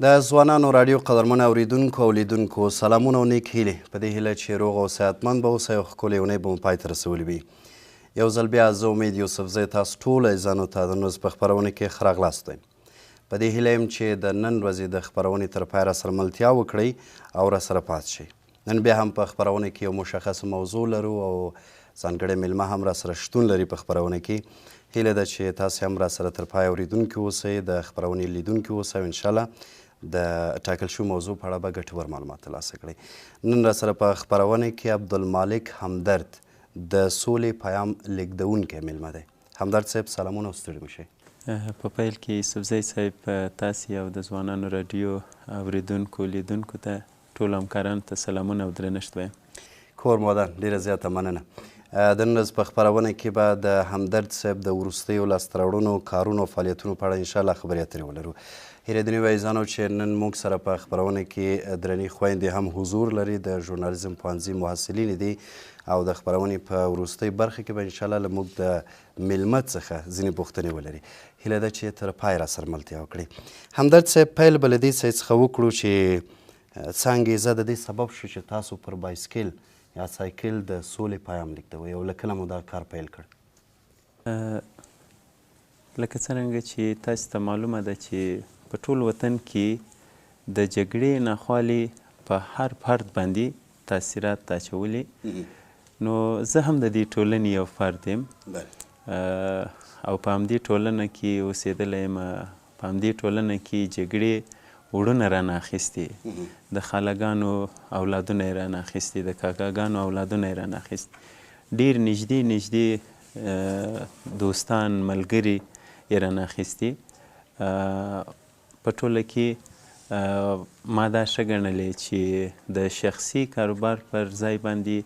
د ځوانانو راډیو قدرمنو اوریدونکو او لیدونکو سلامونه او نیک هیلې په دې هیله چې روغ او صحتمند به اوسئ او ښکلې اونۍ به مو پای ته رسولې وي. یو ځل بیا زه امید یوسفزی تاسو ټولو عزیزانو ته د نوز په خپرونه کې ښه راغلاست وایم. په دې هیله یم چې د نن ورځې د خپرونې تر پایه راسره ملتیا وکړئ او راسره پاتې شئ. نن بیا هم په خپرونه کې یو مشخصه موضوع لرو او ځانګړی میلمه هم راسره شتون لري په خپرونه کې. هیله ده چې تاسې هم راسره تر پایه اورېدونکي اوسئ، د خپرونې لیدونکي اوسئ او انشاءالله د ټاکل شوي موضوع په اړه به ګټور معلومات ترلاسه کړئ. نن راسره په خپرونه کې عبدالمالک همدرد د سولې پیام لیږدونکی میلمه دی. همدرد صاحب سلامونه او ستړي مه شئ. په پیل کې یوسفزی صاحب تاسې او د ځوانانو راډیو اورېدونکو لیدونکو ته ټولو همکارانو ته سلامونه او درنښت وایم. کور مودان ډېره زیاته مننه. د نن ورځ په خپرونه کې به د همدرد صاحب د وروستیو لاسته راوړنو کارونو او فعالیتونو په اړه انشاءالله خبرې اترې ولرو. هیرېدنې وي عزیزانو چې نن موږ سره په خپرونه کې درنې خویندې هم حضور لري، د ژورنالیزم پوهنځي محصلینې دي او د خپرونې په وروستۍ برخه کې به انشاءالله له موږ د میلمه څخه ځینې پوښتنې ولري. هیله ده چې تر پای راسره ملتیا وکړي. همدرد صاحب پیل به له دې ځای څخه وکړو چې څه انګېزه د دې سبب شو چې تاسو پر بایسکل یا سایکل د سولې پیام لیږدوئ او له کله مو دا کار پیل کړ؟ لکه څرنګه چې تاسو ته معلومه ده چې په ټول وطن کې د جګړې ناخوالې په هر فرد باندې تاثیرات اچولي، نو زه هم د دې ټولنې یو فرد یم او په همدې ټولنه کې اوسېدلی یم. په همدې ټولنه کې جګړې وړونه رانه اخیستي، د خالاګانو اولادونه یې رانه اخیستي، د کاکاګانو اولادونه یې رانه اخیستي، ډېر نږدې دوستان ملګري یې رانه اخیستي. په ټوله کې ما دا ښه ګڼلې چې د شخصي کاروبار پر ځای باندې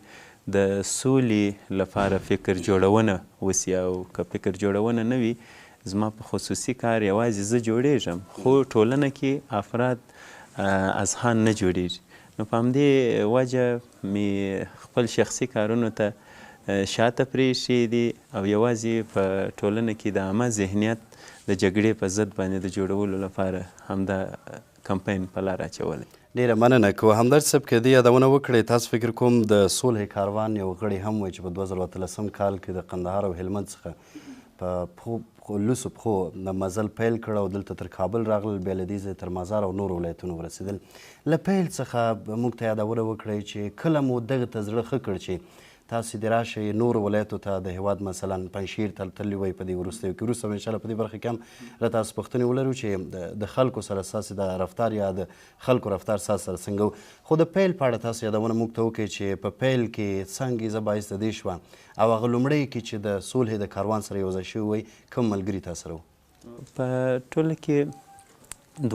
د سولې لپاره فکر جوړونه وسي، او که فکر جوړونه نه وي زما په خصوصي کار یوازې زه جوړیږم، خو ټولنه کې افراد اذهان نه جوړیږي. نو په همدې وجه مې خپل شخصي کارونو ته شاته پرېښي دي او یوازې په ټولنه کې د عامه ذهنیت د جګړې په ضد باندې د جوړولو لپاره همدا کمپین په لار اچولی. ډېره مننه. که همدرد صاحب که دې یادونه وکړئ، تاسو فکر کوم د صلح کاروان یو غړی هم وی چې په 2013 کال کې د قندهار او هلمند څخه په لوڅو پښو د مزل پیل کړ او دلته تر کابل راغلل، بیا له دې ځایه تر مزار او نورو ولایتونو ورسېدل. له پیل څخه موږ ته یادونه وکړئ چې کله مو دغه ته زړه ښه کړ چې تاسې د راشئ نورو ولایتو ته د هېواد مثلا پنجشیر ته تللي وئ په دې وروستیو کې. وروسته به انشاءالله په دې برخه کې هم له تاسو پوښتنې ولرو چې د خلکو سره ستاسې د رفتار یا د خلکو رفتار ستاسو سره څنګه و. خو د پیل په اړه تاسو یادونه موږ ته وکړئ چې په پیل کې څه انګېزه باعث د دې شوه او هغه لومړی کې چې د صلح د کاروان سره یو ځای شوي وئ کوم ملګري تا سره و؟ په ټوله کې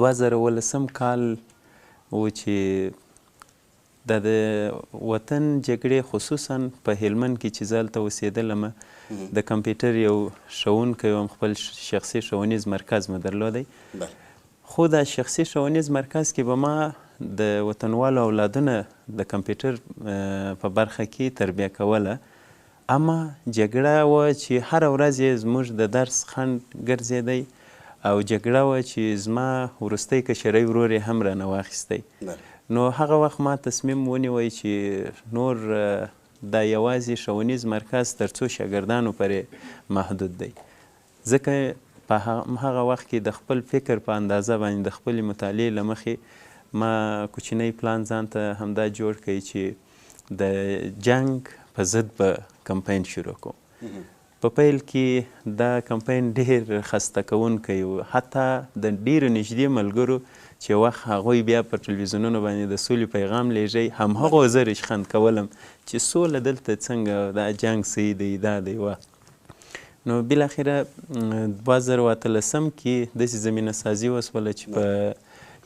2018 کال و چې د وطن جګړې خصوصا په هلمند کې چې زه هلته اوسېدلم، د کمپیوټر یو ښوونکی وم، خپل شخصي ښوونیز مرکز مې درلودی. خو دا شخصي ښوونیز مرکز کې به ما د وطنوالو اولادونه د کمپیوټر په برخه کې تربیه کوله، اما جګړه وه چې هره ورځ یې زموږ د درس خنډ ګرځېدی او جګړه وه چې زما وروستی کشرۍ ورور یې هم رانه واخیستی. نو هغه وخت ما تصمیم ونیوی چې نور دا یوازې ښوونیز مرکز تر څو شاګردانو پورې محدود دی، ځکه په هغه وخت کې د خپل فکر په اندازه باندې د خپلې مطالعې له مخې ما کوچنی پلان ځان ته همدا جوړ کړی چې د جنګ په ضد به کمپین شروع کوم. په پیل کې دا کمپین ډېر خسته کوونکی و، حتی د ډېرو نږدې ملګرو چې وخت هغوی بیا پر ټلویزیونونو باندې د سولې پیغام لیږئ، همهغو زه ریشخند کولم چې سوله دلته څنګه، دا جنګ صحیح دی، دا دی وه. نو بالاخره 2018 کې داسې زمینه سازي وسوله چې په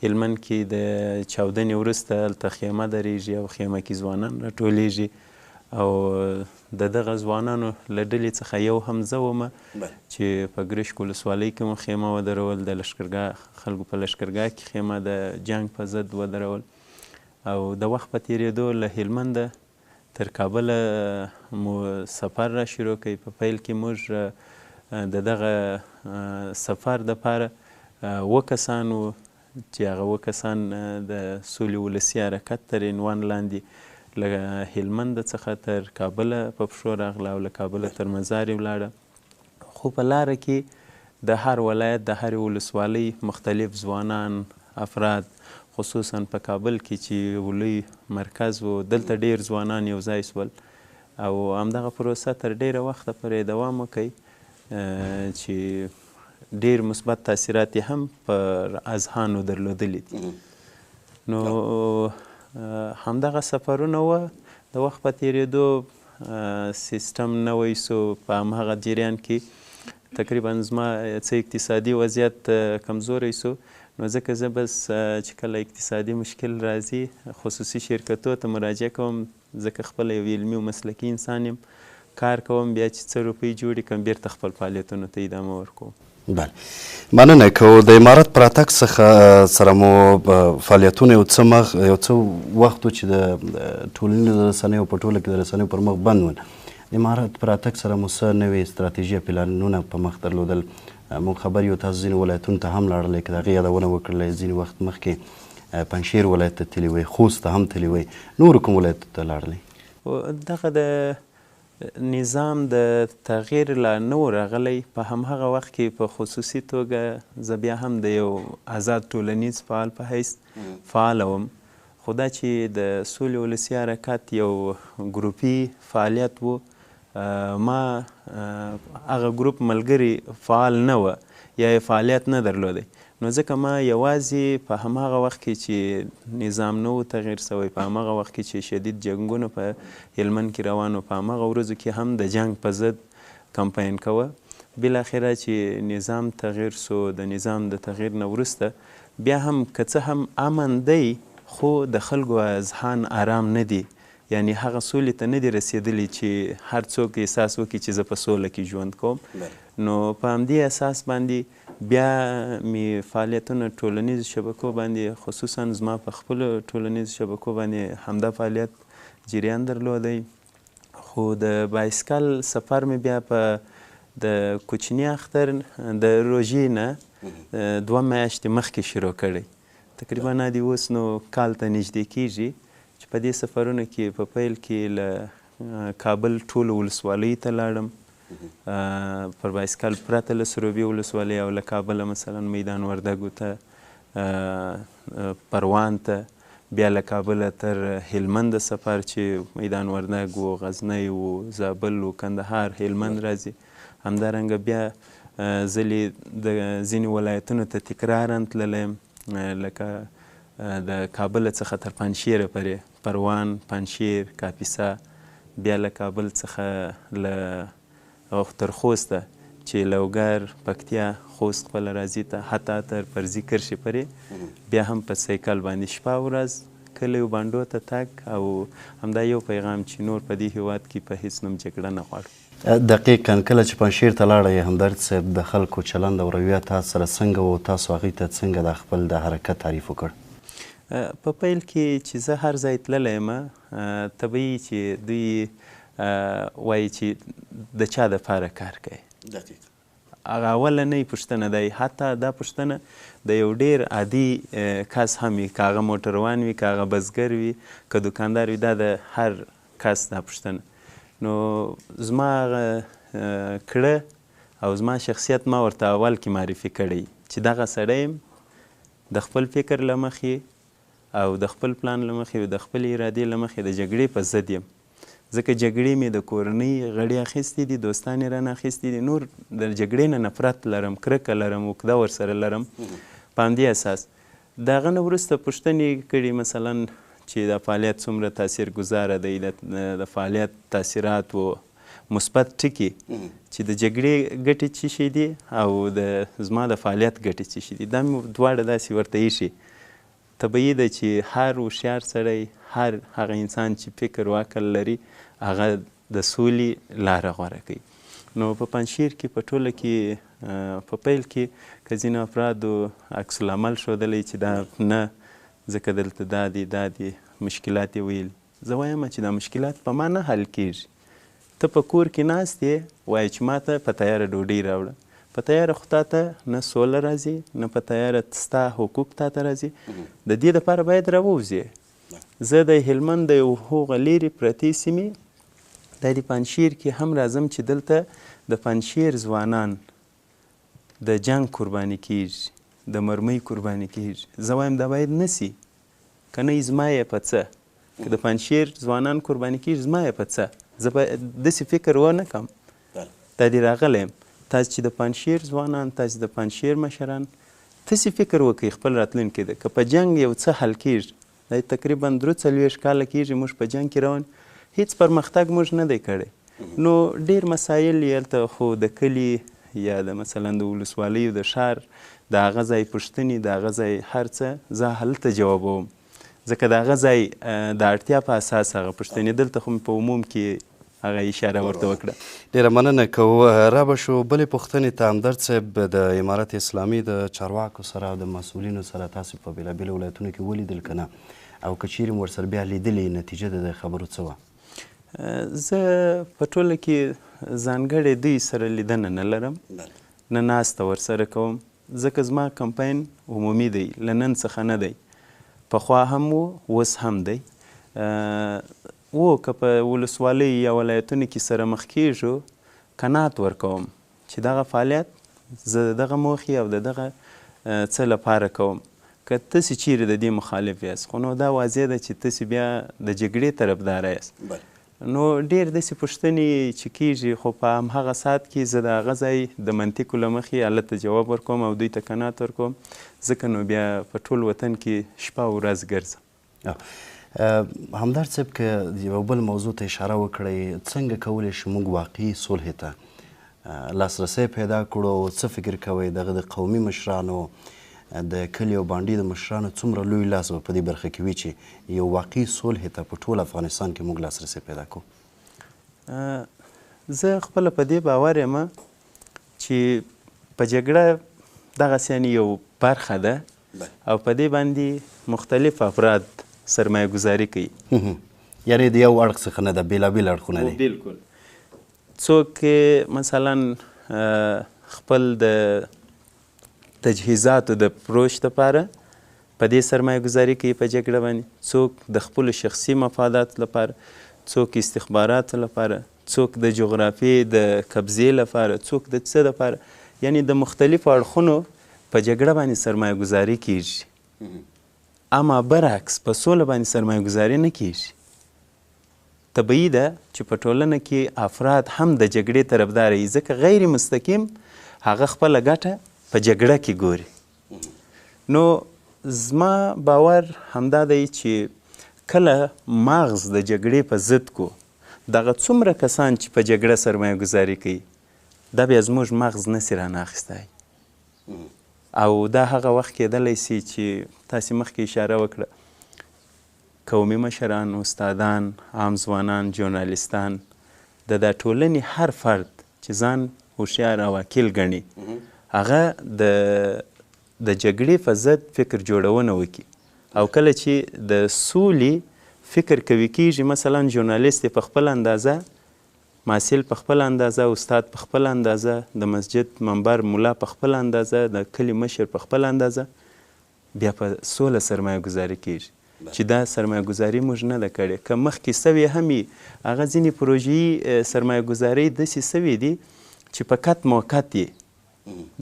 هلمند کې د چاودنې وروسته هلته خیمه درېږي او خیمه کې ځوانان راټولیږي او د دغه ځوانانو له ډلې څخه یو هم زه ومه چې په ګرشک ولسوالۍ کې مو خیمه ودرول، د لښکرګاه خلکو په لښکرګاه کې خیمه د جنګ په ضد ودرول او د وخت په تېرېدو له هلمنده تر کابله مو سفر را شروع کړئ. په پیل کې موږ د دغه سفر دپاره 7 کسان وو، چې هغه 7 کسان د سولې ولسي حرکت تر عنوان لاندې له هلمند څخه تر کابله په پښو راغله او له کابله تر مزار ولاړه. خو په لاره کې د هر ولایت د هرې ولسوالۍ مختلف ځوانان افراد خصوصا په کابل کې چې لوی مرکز و دلته ډیر ځوانان یو ځای سول او همدغه پروسه تر ډیره وخته پورې دوام وکړي چې ډیر مثبت تاثیرات یې هم پر اذهانو درلودلي دي. نو همدغه سفرونه وه، د وخت په تېرېدو سیستم نوی سو. په همهغه جریان کې تقریبا زما څه اقتصادي وضعیت کمزوری سو، نو ځکه زه بس چې کله اقتصادي مشکل راځي خصوصي شرکتو ته مراجعه کوم، ځکه خپله یو علمي او مسلکي انسان یم، کار کوم، بیا چې څه روپۍ جوړې کړم بیرته خپل فعالیتونو ته ادامه ورکوم. بله، مننه. که د امارت په راتګ څخه سره مو فعالیتونه یو څه وخت و چې د ټولنیزو رسنیو په ټوله کې د رسنیو پر مخ بند ول، د امارت په راتګ سره مو څه نوې استراتیژي پلانونه په مخ درلودل؟ موږ خبر یو تاسو ځینې ولایتونو ته هم لاړلی، که د هغې یادونه وکړلی ځینې وخت مخکې پنجشیر ولایت ته تللی وی، خوست ته هم تللی وی، نورو کوم ولایتو ته لاړلی؟ دغه د نظام د تغییر لا نه و راغلی. په همهغه وخت کې په خصوصي توګه زه بیا هم د یو آزاد ټولنیز فعال په حیث فعاله وم، خو دا چې د سولې ولسي حرکت یو ګروپي فعالیت و، ما هغه ګروپ ملګري فعال نه وه یا یې فعالیت نه درلودی، نو ځکه ما یوازې په همهغه وخت کې چې نظام نه و تغییر سوی، په همهغه وخت کې چې شدید جنګونه په هلمند کې روان و، په همهغه ورځو کې هم د جنګ په ضد کمپاین کوه. بالاخره چې نظام تغییر سو، د نظام د تغییر نه وروسته بیا هم که څه هم امن دی، خو د خلکو اذهان آرام نه دی، یعنی هغه سولې ته نه دی رسېدلی چې هر څوک احساس وکړي چې زه په سوله کې ژوند کوم. نو په همدې اساس باندې بیا مې فعالیتونه ټولنیزو شبکو باندې، خصوصا زما په خپلو ټولنیزو شبکو باندې همدا فعالیت جریان درلودی. خو د بایسکل سفر مې بیا په د کوچني اختر د روژې نه 2 میاشتې مخکې شروع کړی، تقریبا دی اوس نو کال ته نږدې کیږي چې په دې سفرونو کې په پیل کې له کابل ټولو ولسوالیو ته لاړم، پر بایسکل پرته له سروبي ولسوالۍ او له کابله مثلا میدان وردګو ته، پروان ته، بیا له کابله تر هلمند سفر چې میدان وردګ و، غزنی و، زابل و، کندهار، هلمند راځي. همدارنګه بیا ځلې د ځینې ولایتونو ته تکرارا تللی یم، لکه د کابل څخه تر پنجشیره پورې، پروان، پنجشیر، کاپیسا، بیا له کابل څخه له تر خوسته چې لوګر، پکتیا، خوست خپله راځي ته، حتی تر پرزي کرشي پورې بیا هم په سایکل باندې شپه ورځ کلیو بانډو ته تګ، او همدا یو پیغام چې نور په دې هیواد کې په هیڅ نوم جګړه نه غواړو. دقیقاً کله چې پنجشیر ته لاړی همدرد صاحب، د خلکو چلند او رویه تاسو سره څنګه و؟ تاسو هغوی ته څنګه د خپل د حرکت تعریف وکړ؟ په پیل کې چې زه هر ځای تللی یم، طبیعي چې دوی وایي چې د چا دپاره کار کوي. هغه اولنۍ پوښتنه دی، حتی دا پوښتنه د یو ډیر عادي کس هم وي، که هغه موټروان وي، که هغه بزګر وي، که دوکاندار وي، دا د هر کس دا پوښتنه. نو زما هغه کړه او زما شخصیت ما ورته اول کې معرفي کړی چې دغه سړی یم، د خپل فکر له مخې او د خپل پلان له مخې او د خپل ارادې له مخې د جګړې په ضد یم، ځکه جګړې مې د کورنۍ غړي اخیستي دي، دوستان یې رانه اخیستي دي، نور د جګړې نه نفرت لرم، کرکه لرم، عقده ورسره لرم. په همدې اساس د هغه نه وروسته پوښتنې کړي، مثلا چې د فعالیت څومره تاثیر گذاره دی، د فعالیت تاثیرات و مثبت ټکي، چې د جګړې ګټې څه شي دي او د زما د فعالیت ګټې څه شي دي، دا مې دواړه داسې ورته ایښي. طبیعي ده چې هر هوښیار سړی، هر هغه انسان چې فکر و عقل لري، هغه د سولې لاره غوره کوي. نو په پنجشیر کې په ټوله کې په پیل کې که ځینو افرادو عکس العمل ښودلی چې دا نه، ځکه دلته دا دي مشکلات یې ویل، زه وایم چې دا مشکلات په ما نه حل کېږي. ته په کور کې ناست یې، وایې چې ما ته په تیاره ډوډۍ راوړه، په تیاره خو تا ته نه سوله راځي، نه په تیاره ستا حقوق تا ته راځي. د دې دپاره باید راووځې. زه د هلمند د یو هغه لرې پرتې سیمې دا د پنجشیر کې هم راځم چې دلته د پنجشیر ځوانان د جنگ قرباني کیږي، د مرمۍ قرباني کیږي. زه وایم دا باید نسی، که نه زما یې په څه، که د پنجشیر ځوانان قرباني کیږي زما یې په څه. زه باید داسې فکر ونه کړم. دا دې راغلی یم، تاسو چې د پنجشیر ځوانان، تاسو د پنجشیر مشران، تاسې فکر وکړئ خپل راتلونکي ده. که په جنګ یو څه حل کیږي، دا تقریبا 43 کاله کیږي موږ په جنګ کې روان، هیڅ پرمختګ موږ نه دی کړی. نو ډېر مسایل یې هلته خو د کلي یا د مثلا د ولسوالیو د ښار د هغه ځای پوښتنې، د هغه ځای هر څه زه هلته جوابوم، ځکه د هغه ځای د اړتیا په اساس هغه پوښتنې. دلته خو مې په عموم کې هغه اشاره ورته وکړه. ډېره مننه کوو. را به شو بلې پوښتنې ته. همدرد صاحب، د امارت اسلامي د چارواکو سره او د مسؤلینو سره تاسو په بېلابېلو ولایتونو کې ولیدل که نه؟ او که چیرې مو ورسره بیا لیدلې، نتیجه د خبرو څه وه؟ زه په ټوله کې ځانګړې دوی سره لیدنه نه لرم، نه ناسته ورسره کوم، ځکه زما کمپاین عمومي دی، له نن څخه نه دی. پخوا هم و، اوس هم دی. که په ولسوالۍ یا ولایتونو کې سره مخ کېږو، قناعت ورکوم چې دغه فعالیت زه د دغه موخې او د دغه څه لپاره کوم. که تاسې چیرې د دې مخالف یاست، خو نو دا واضح ده چې تاسې بیا د جګړې طرفداره یاست. نو ډېر داسې پوښتنې چې کېږي، خو په همهغه ساعت کې زه د هغه ځای د منطقو له مخې هلته جواب ورکوم او دوی ته قناعت ورکوم، ځکه نو بیا په ټول وطن کې شپه او ورځ ګرځم. همدرد صاحب، که یو بل موضوع ته اشاره وکړئ، څنګه کولی شو موږ واقعي صلح ته لاسرسی پیدا کړو؟ څه فکر کوئ دغه د قومي مشرانو، د کلي او بانډې د مشرانو څومره لوی لاس به په دې برخه کې وي چې یو واقعي صلح ته په ټول افغانستان کې موږ لاسرسی پیدا کړو؟ زه خپله په دې باور یم چې په جګړه دغسې یو برخه ده او په دې باندې مختلف افراد سرمایه گذاري کوي. یعنې د یو اړخ څخه نه ده، بېلابېل اړخونه دي. بلکل. څوک مثلا خپل د تجهیزاتو د پروش دپاره په دې سرمایه گذاري کوي په جګړه باندې، څوک د خپلو شخصي مفاداتو لپاره، څوک استخباراتو لپاره، څوک د جغرافیې د قبضې لپاره، څوک د څه لپاره. یعنی د مختلفو اړخونو په جګړه باندې سرمایه گذاري کیږي. اما برعکس په سوله باندې سرمایه گذاري نه کیږي. طبیعي ده چې په ټولنه کې افراد هم د جګړې طرفدار وي، ځکه غیر مستقیم هغه خپله ګټه په جګړه کې ګوري. نو زما باور همدا دی چې کله مغز د جګړې په ضد کو، دغه څومره کسان چې په جګړه سرمایه گذاري کوي، دا بیا زموږ مغز نسي راناخیستی. او دا هغه وخت کېدلی سي چې تاسې مخکې اشاره وکړه، قومي مشران، استادان، عام ځوانان، ژورنالیستان، د ټولنې هر فرد چې ځان هوښیار او عاقل ګڼي، هغه د جګړې په ضد فکر جوړونه وکړي. او کله چې د سولې فکر کوي کېږي، مثلا ژورنالیست په خپل اندازه، محصل په خپل اندازه، استاد په خپل اندازه، د مسجد منبر مولا په خپل اندازه، د کلي مشر په خپل اندازه، بیا په سوله سرمایه گذاري کېږي. چې دا سرمایه گذاري موږ نه ده کړې. که مخکې سوې هم وي، هغه ځینې پروژې سرمایه گذارۍ داسې سوې دي چې فقط موقت یې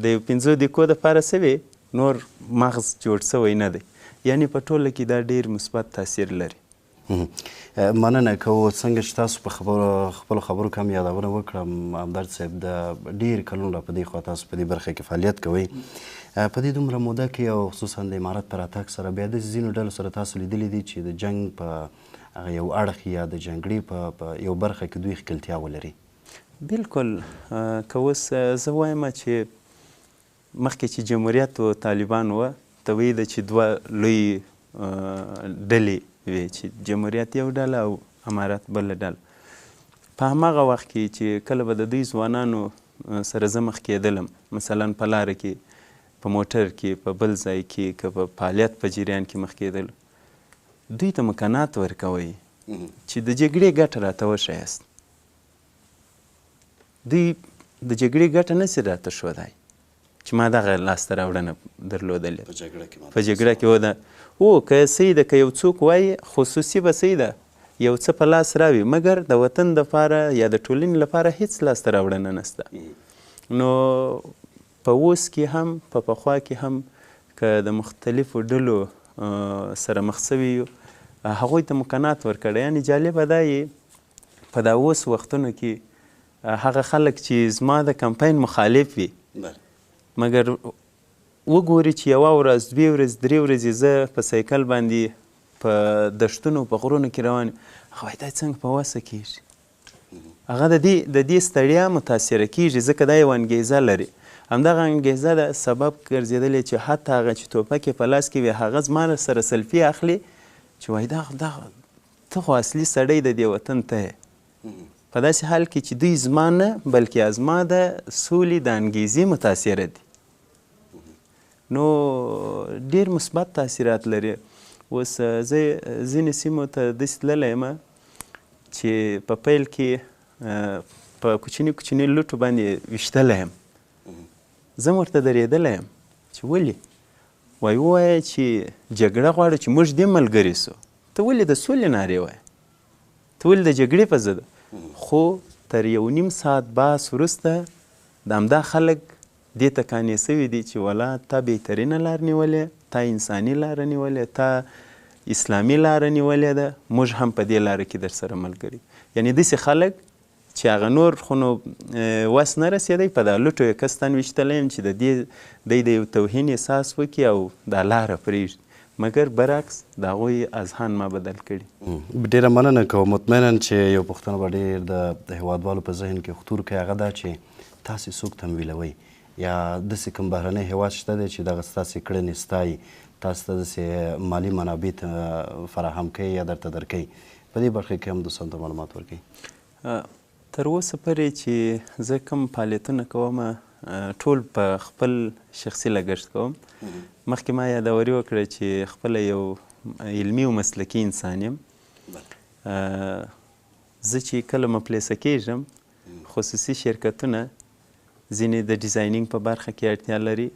د یو 5 دقیقو دپاره سوې، نور مغز جوړ سوی نه دی. یعنې په ټوله کې دا ډېر مثبت تاثیر لري. مننه کوو. څنګه چې تاسو په خپلو خبرو کې هم یادونه وکړم، همدرد صاحب، د ډېر کلونو را په دې خوا تاسو په دې برخه کې فعالیت کوئ. په دې دومره موده کې او خصوصا د امارت په راتګ سره بیا داسې ځینو ډلو سره تاسو لیدلي دي چې د جنګ په هغه یو اړخ یا د جګړې په یو برخه کې دوی ښکلتیا ولري. بلکل. که اوس زه وایم چې مخکې چې جمهوریت و طالبان وه، طبیعي ده چې دوه لوی ډلې وې، چې جمهوریت یو ډله او امارت بله ډله. په هماغه وخت کې چې کله به د دوی ځوانانو سره زه مخ کېدلم، مثلا په لاره کې، په موټر کې، په بل ځای کې، که په فعالیت په جریان کې مخ کېدل، دوی ته مکنات ورکوئ چې د جګړې ګټه راته وښیاست. دوی د جګړې ګټه نسي راته ښودی، چې ما دغه لاسته راوړنه درلودلې په جګړه کې او که صحیح ده که یو څوک وایي خصوصي به صحیح ده یو څه په لاس راوي مګر د وطن دپاره یا د ټولنې لپاره هیڅ لاسته راوړنه نشته نو په اوس کې هم په پخوا کې هم که د مختلفو ډلو سره مخ سوي یو هغوی ته مکنات ورکړی یعنې جالبه دا یې په دا اوس وختونو کې هغه خلک چې زما د کمپاین مخالف وي مګر وګوري چې یوه ورځ 2 ورځې 3 ورځې زه په سایکل باندې په دشتونو په غرونو کې روان هغه وایي دا څنګه په وسه کېږي هغه د دې ستړیا متاثره کېږي ځکه دا یوه انګیزه لري همدغه انګیزه د سبب ګرځېدلې چې حتی هغه چې ټوپک یې په لاس کې وي هغه زما سره سلفي اخلي چې وایي دا ته خو اصلي سړی د دې وطن ته یې په داسې حال کې چې دوی زما نه بلکې زما د سولې د انګیزې متاثره دي نو ډېر مثبت تاثیرات لري اوس زه ځینې سیمو ته داسې تللی یم چې په پیل کې په کوچني لوټو باندې ویشتلی یم زه هم ورته درېدلی یم چې ولې ووایه چې جګړه غواړو چې موږ دې ملګري سو ته ولې د سولې نارې وایه ته ولې د جګړې په ضد خو تر 1.5 ساعت بحث وروسته د همدا خلک دې ته قانع سوي دي چې ولا تا بهترینه لار نیولې تا انساني لاره نیولې تا اسلامي لاره نیولې ده موږ هم په دې لاره کې در سره ملګري یعنې داسې خلک چې هغه نور خو نو وس نه رسېدی په دا لوټو یې کس تن ویشتلی یم چې دی د یو توهین احساس وکړي او دا لاره پرېږدي مګر برعکس د هغوی اذهان ما بدل کړي ډېره مننه کوم مطمئنا چې یو پوښتنه به ډېر د هیوادوالو په ذهن کې خطور کوي هغه دا چې تاسې څوک تمویلوئ یا داسې کوم بهرنی هیواد شته دی چې دغه ستاسې کړنې ستایي تاسو ته داسې مالي منابع فراهم کوي یا درته درکوي په دې برخه کې هم دوستانو ته معلومات ورکوي تر اوسه پورې چې زه کوم فعالیتونه کوم ټول په خپل شخصي لګښت کوم مخکې ما یادوري وکړه چې خپله یو علمي او مسلکي انسان یم زه چې کله مفلسه کېږم خصوصي شرکتونه ځینې د ډیزاینینګ په برخه کې اړتیا لري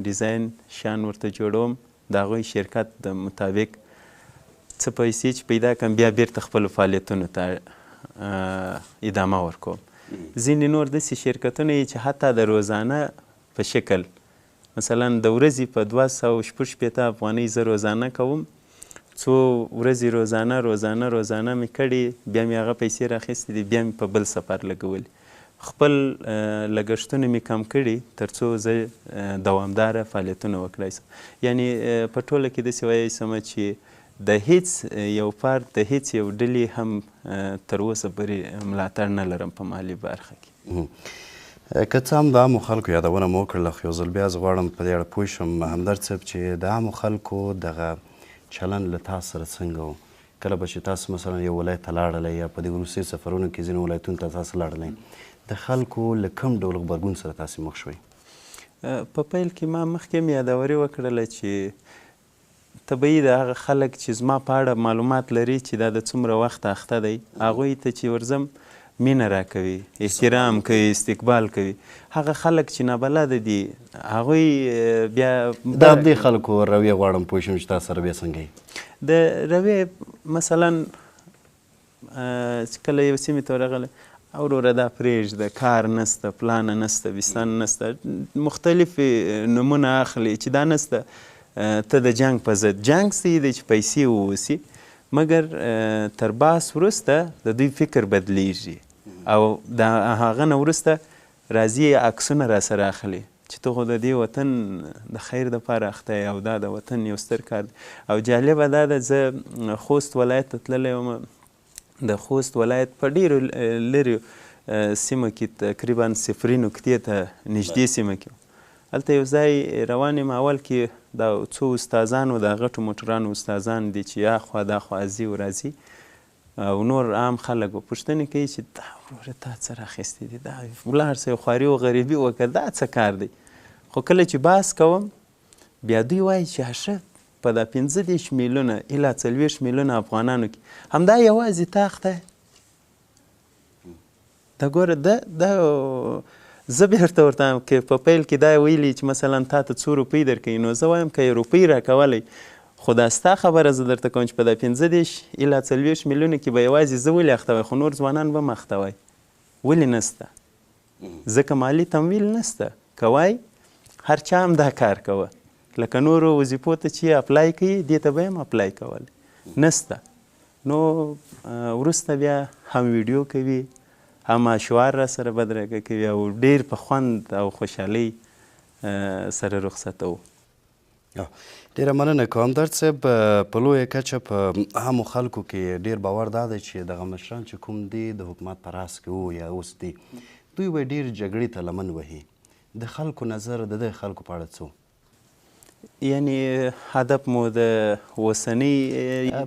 ډیزاین شیان ورته جوړوم د هغوی شرکت د مطابق څه پیسې چې پیدا کړم بیا بیرته خپلو فعالیتونو ته ادامه ورکوم ځینې نور داسې شرکتونه چې حتی د روزانه په شکل مثلا د ورځې په 266 افغانۍ زه روزانه کوم څو ورځې روزانه مې کړي بیا مې هغه پیسې راخیستې دي بیا مې په بل سفر لګولي خپل لګښتونه مې کم کړي تر څو زه دوامداره فعالیتونه وکړای سم یعنې په ټوله کې داسې وایی سمه چې د هیڅ یو فرد د هیڅ یو ډلې هم تر اوسه پورې ملاتړ نه لرم په مالي برخه کې که څه هم د عامو خلکو یادونه مو وکړله خو یو ځل بیا زه غواړم په دې اړه پوه شم همدرد صاحب چې د عامو خلکو دغه چلند له تاسو سره څنګه و کله به چې تاسو مثلا یو ولایت ته لاړلی یا په دې وروستیو سفرونو کې ځینو ولایتونو ته تاسو لاړلی د خلکو له کوم ډول غبرګون سره تاسې مخ شوئ په پیل کې ما مخکې مې یادوري وکړله چې طبیعي د هغه خلک چې زما په اړه معلومات لري چې دا د څومره وخت اخته دی هغوی ته چې ورځم مینه راکوي احترام کوي استقبال کوي هغه خلک چې نابلده دي هغوی بیا د همدې خلکو رویه غواړم پوه شم چې تاسو سره بیا څنګه د رویې مثلا چې کله یو سیمې ته ورغلی وروره دا پرېږده کار نسته پلانه نسته ویستان نسته مختلف نومونه اخلي چې دا نسته ته د جنگ په ضد جنگ څه دی چې پیسې ووسي مګر تر بحث وروسته د دوی فکر بدلیږي او د هغه نه وروسته راځي عکسونه را سره اخلي چې ته خو د دې وطن د خیر دپاره اخته یې او دا د وطن یو ستر کار دی او جالبه دا ده زه خوست ولایت ته تللی وم د خوست ولایت په ډېرو لرې سیمه کې تقریبا 0 نقطې ته نږدې سیمه کې هلته یو ځای روان یم اول کې دا څو استادانو د غټو موټرانو استادان دي چې یا خوا دا خوا ځي او راځي او نور عام خلک به پوښتنې کوي چې دا وروره تا څه راخیستې دي دا ولاړ سه یو خواري و غریبي وکړه دا څه کار دی خو کله چې بحث کوم بیا دوی وایي چې ښه په دا 15 میلیونه الی 40 میلیونه افغانانو کې همدا یوازې تا اخته دا ګوره دا زه بیرته ورته وایم که په پیل کې دا ویلي چې مثلا تا ته 2 روپۍ درکوي، نو زه وایم که یې روپۍ راکولی، خو دا ستا خبره زه درته کوم چې په دا 15 الی 40 میلیونه کې به یوازې زه ولې اخته وای، خو نور ځوانان به هم اخته وای. ولې نسته؟ ځکه مالي تمویل نسته. کوای هر چا هم دا کار کوه، لکه نورو وظیفو ته چې اپلای کوي دې ته به هم اپلای کولی، نسته. نو وروسته بیا هم ویډیو کوي، هم اشعار را سره بدرګه کوي او ډیر په خوند او خوشحالۍ سره رخصتوو. ډیره مننه کومدرد صاحب. په لویه کچه په عامو خلکو کې ډیر باور دا دی چې دغه مشران چې کوم دي د حکومت په راس کې وو یا اوس دي، دوی به ډیر جګړې ته لمن وهي. د خلکو نظر د دې خلکو په اړه څه؟ یعنی هدف مو د اوسنۍ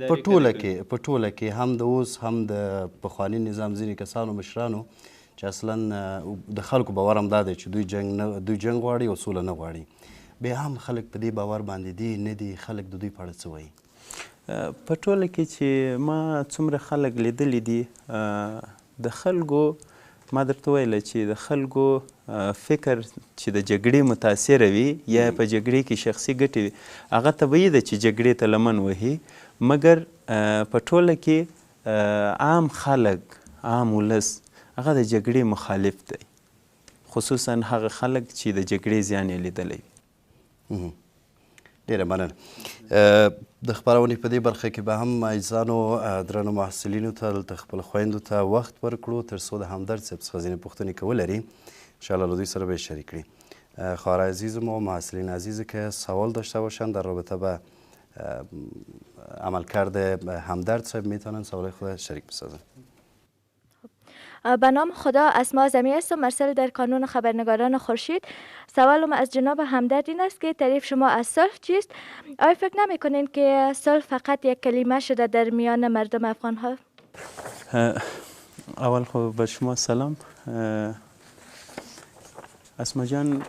په ټوله کې هم د اوس هم د پخواني نظام ځینې کسانو مشرانو چې اصلا د خلکو باور هم دا دی چې دوی جنګ غواړي او سوله نه غواړي، بیا هم خلک په دې باور باندې دي نه دي، خلک د دوی په اړه څه وایي؟ په ټوله کې چې ما څومره خلک لیدلی دي، د خلکو ما درته ویله چې د خلکو فکر چې د جګړې متاثره وي یا په جګړې کې شخصي ګټې وي، هغه طبیعي ده چې جګړې ته لمن وهي. مګر په ټوله کې عام خلک، عام ولس هغه د جګړې مخالف دی، خصوصا هغه خلک چې د جګړې زیان یې لیدلی وي. ډیره مننه. د خپرونې په دې برخه کې به هم عزیزانو درنو محصلینو ته دلته خپل خویندو ته وخت ورکړو تر څو د همدرد صاحب څخه ځینې پوښتنې که ولري انشاءالله له دوی سره به یې شریک کړي. خواهر عزیزم و محصلین عزیزی که سوال داشته باشند در رابطه به عملکرد همدرد صاحب میتونن سوال خود شریک بسازن. به نام خدا، اسماء زمی هستم، مرسل در کانون خبرنگاران خورشید. سوالم از جناب همدرد این است که تعریف شما از صلح چیست؟ آیا فکر نمی کنین که صلح فقط یک کلمه شده در میان مردم افغان ها؟ اول خب به شما سلام. اسما جان،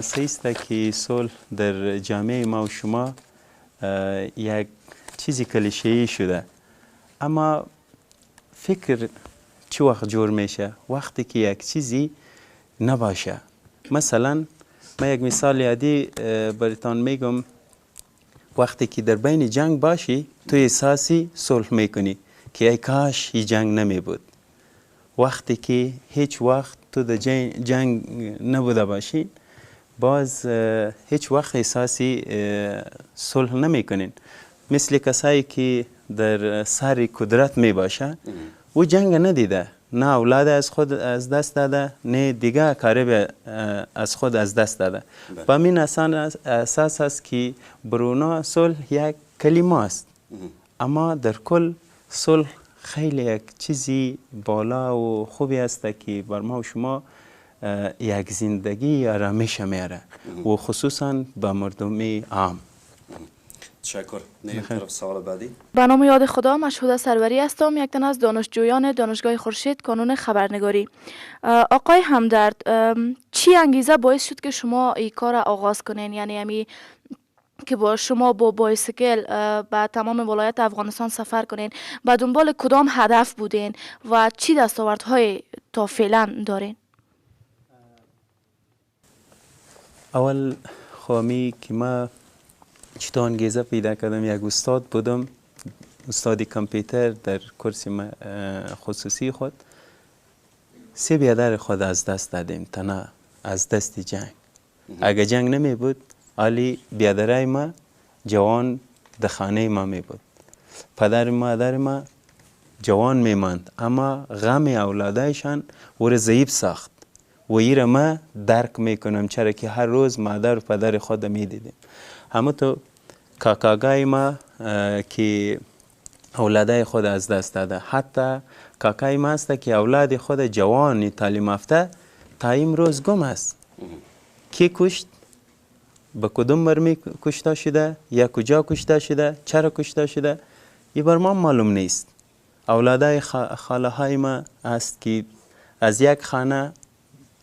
سیسته که صلح در جامعه ما و شما یک چیزی کلیشه‌ای شده، اما فکر چه وقت جور میشه؟ وقتی که یک چیزی نباشه. مثلا من یک مثال یادی براتون میگم، وقتی که در بین جنگ باشی تو احساسی صلح میکنی که ای کاش این جنگ نمی بود. وقتی که هیچ وقت تو در جنگ نبوده باشی باز هیچ وقت احساسی صلح نمی کنین. مثل کسایی که در سر قدرت می باشه او جنگ ندیده، نه اولاد از خود از دست داده، نه دیگه کاری از خود از دست داده. به این اساس است که برونا صلح یک کلمه است، اما در کل صلح خیلی یک چیزی بالا و خوبی است که بر ما و شما یک زندگی آرامش میاره و خصوصا به مردم عام. تشکر. نیم طرف سوال بعدی. به نام یاد خدا، مشهود سروری هستم، یک تن از دانشجویان دانشگاه خورشید کانون خبرنگاری. آقای همدرد، چی انگیزه باعث شد که شما این کار آغاز کنین؟ یعنی همی که شما با بایسکل به تمام ولایت افغانستان سفر کنین، به دنبال کدام هدف بودین و چی دستاوردهای تا فعلا دارین؟ اول خوامی که ما چطور انگیزه پیدا کردم، یک استاد بودم، استادی کامپیوتر در کورس خصوصی خود. 3 برادر خود از دست دادیم، تنها از دست جنگ. اگه جنگ نمی بود علی برادرای ما جوان در خانه ما می بود، پدر مادر ما جوان می ماند، اما غم اولادایشان ور ضعیف ساخت و ایره ما درک می کنم، چرا که هر روز مادر و پدر خود می دیدیم. همه تو کاکاگای ما که اولادای خود از دست داده، حتی کاکای ما است که اولاد خود جوان تعلیم یافته تا امروز گم است. کی کشت؟ به کدوم مرمی کشته شده یا کجا کشته شده، چرا کشته شده، این بر ما معلوم نیست. اولادای خاله های ما است که از یک خانه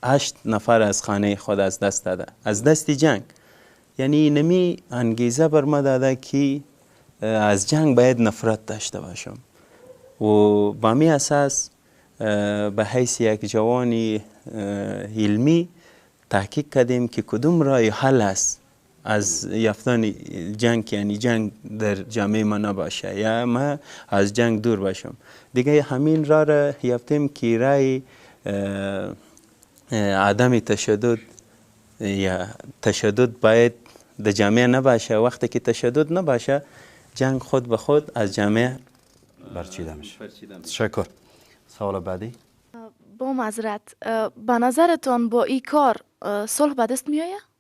8 نفر از خانه خود از دست داده، از دست جنگ. یعنی نمی انگیزه بر ما داده که از جنگ باید نفرت داشته باشم و با می اساس به حیث یک جوانی علمی تحقیق کردیم که کدوم راه حل است از یافتن جنگ، یعنی جنگ در جامعه ما نباشه یا ما از جنگ دور باشم. دیگه همین راه را یافتیم که راه عدم تشدد یا تشدد باید در جامعه نباشه. وقتی که تشدد نباشه جنگ خود به خود از جامعه برچیده میشه. تشکر. سوال بعدی. با معذرت، به نظرتان با این کار صلح به دست می آید؟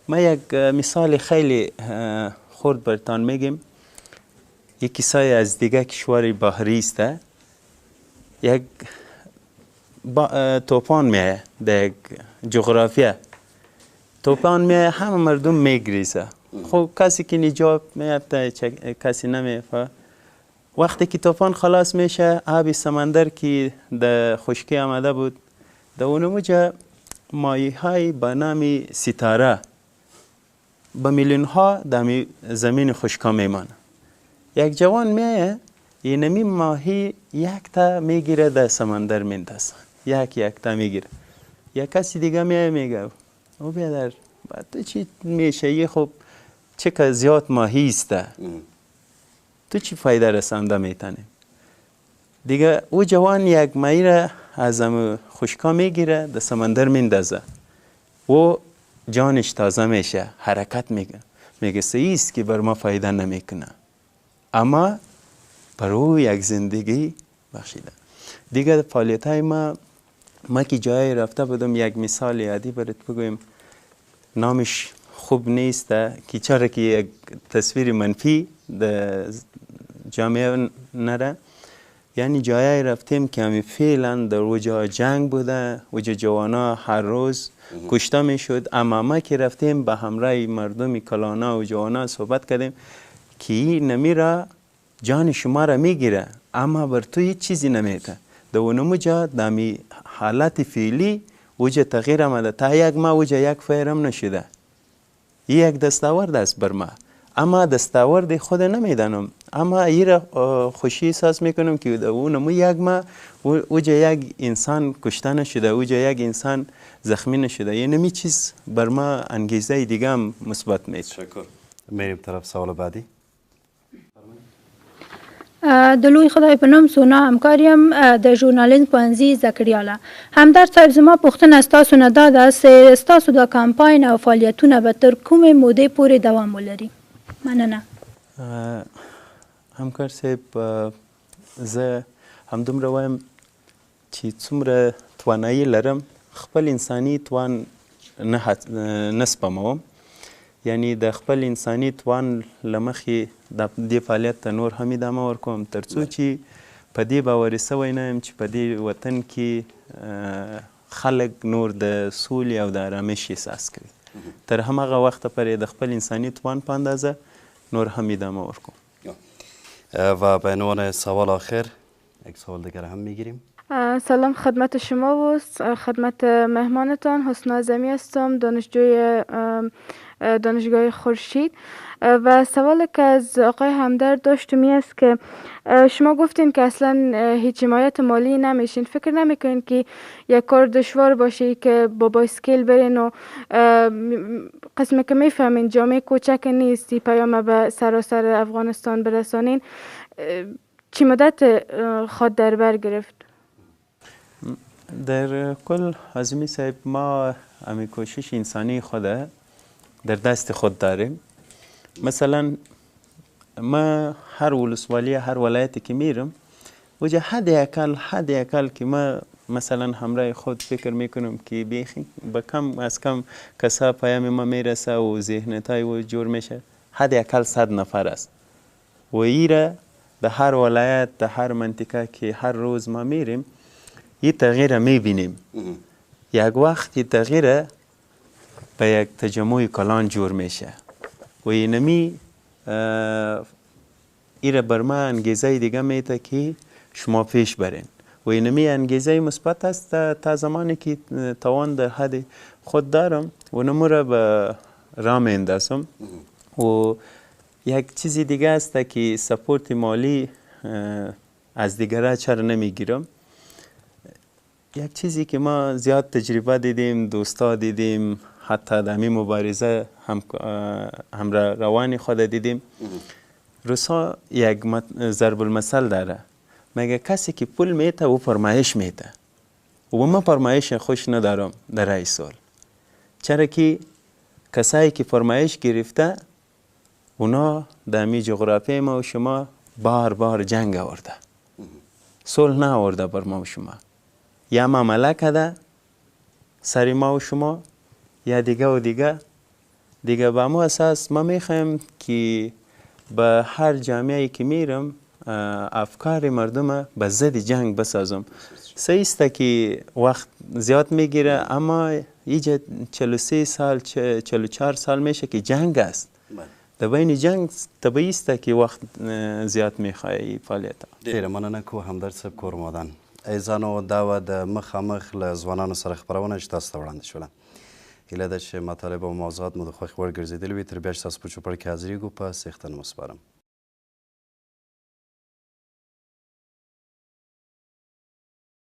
ما یک مثال خیلی خرد برتان میگم. یک کسای از دیگه کشور بحری است، یک توفان میه در یک جغرافیا، توفان میه، همه مردم میگریزه. خب کسی که نجات میفته کسی نمیفته. وقتی که طوفان خلاص میشه، آب سمندر که در خشکی آمده بود، در اونجا مایه های به نام ستاره به میلیون ها در زمین خشکا میمانه. یک جوان میه، این نمی ماهی یک تا میگیره در سمندر میندازه، یک تا میگیره. یک کسی دیگه میگه او بیادر تو چی میشه؟ یه خب چه که زیاد ماهی است، تو چی فایده رسانده میتنی؟ دیگه او جوان یک ماهی را از خشکا میگیره در سمندر میندازه و جانش تازه میشه، حرکت میگه صحیح است که بر ما فایده نمیکنه، اما بر او یک زندگی بخشیده. دیگه فعالیت های ما که جایی رفته بودم، یک مثال یادی برات بگویم، نامش خوب نیست که چرا که یک تصویر منفی در جامعه نره. یعنی جایی رفتیم که همی فعلا در وجه جنگ بوده، وجه جوانا هر روز کشته می شد، اما ما که رفتیم به همراه مردم کلانا و جوانا صحبت کردیم که این نمیره جان شما را میگیره، اما بر تو هیچ چیزی نمیده. در اونموجا دمی حالت فعلی وجه تغییر آمده، تا یک ما وجه یک فیرم نشده. یک دستاورد است بر ما، اما دستاورد خود نمیدانم، اما این را خوشی احساس میکنم که در اونمو یک ما وجه یک انسان کشته نشده، وجه یک انسان زخمی نشده. یعنی نمی چیز بر ما انگیزه دیگه هم مثبت میشه. تشکر. میریم طرف سوال بعدی. د لوی خدای په نوم سونا همکاریم د ژورنالیزم پوهنځي زده کړیاله. همدرد صاحب زما پوښتنه ستاسو نه دا ده چې ستاسو د کمپاین او فعالیتونه به تر کومې مودې پورې دوام ولري؟ مننه. همکار صاحب، زه همدومره وایم چې څومره توانایي لرم خپل انساني توان نه سپموم. یعنی د خپل انساني توان له مخې د دې فعالیت ته نور هم ادامه ورکوم، تر څو چې په دې باوري سوی نه یم چې په دې وطن کې خلک نور د سولې او د ارامش احساس کوي. تر هماغه وخته پورې د خپل انساني توان په اندازه نور هم ادامه ورکوم. و به عنوان سوال آخر یک سوال دیگر هم میگیریم. سلام خدمت شما و خدمت مهمانتان. حسنا اعظمی هستم، دانشجوی دانشگاه خورشید. و سوالی که از آقای همدرد داشتم این است که شما گفتین که اصلا هیچ حمایت مالی نمیشین. فکر نمیکنین که یک کار دشوار باشه که با بایسکل برین و قسمی که میفهمین جامعه کوچک نیستی پیام به سراسر افغانستان برسانین؟ چی مدت خود در بر گرفت؟ در کل عظیمی صاحب، ما همی کوشش انسانی خود در دست خود داریم. مثلا ما هر ولسوالی هر ولایتی که میرم وجه حد اقل که ما مثلا همراه خود فکر میکنم که بیخی با کم از کم کسا پیام ما میرسه و ذهنیتای و جور میشه، حد اقل 100 نفر است و ایره در هر ولایت در هر منطقه که هر روز ما میریم این تغییر میبینیم. یک وقت این تغییر به یک تجمع کلان جور میشه و اینمی ایره بر ما انگیزه دیگه میده که شما پیش برین و اینمی انگیزه مثبت است تا زمانی که توان در حد خود دارم و نمو را به راه میندازم. و یک چیز دیگه است که سپورت مالی از دیگره چرا نمیگیرم. یک چیزی که ما زیاد تجربه دیدیم، دوستا دیدیم، حتی در همین مبارزه هم روانی خود دیدیم. روسا یک ضرب المثل داره، مگه کسی که پول میته و فرمایش میته و من فرمایش خوش ندارم در رای سال، چرا که کسایی که فرمایش گرفته اونا در می جغرافی ما و شما بار بار جنگ آورده، صلح نه آورده بر ما و شما، یا معامله کرده سری ما و شما یا دیگه و دیگه به ما اساس ما میخوایم که به هر جامعه که میرم افکار مردم به ضد جنگ بسازم. صحیح است که وقت زیاد میگیره، اما اینجا 43 سال 44 سال میشه که جنگ است. در بین جنگ طبیعی است که وقت زیاد میخواه فعالیت. ډیره مننه کو همدرد صاحب کورمادان. ایزانو دا و د مخامخ له ځوانانو سره خپرونه چې تاسو ته وړاندې شوله. هیله ده چې مطالب او موضوعات مو د خوښې وړ ګرځېدلي وي. تر بیا چې تاسو په چوپړ کې حاضرېږو په څښتن مو سپارم.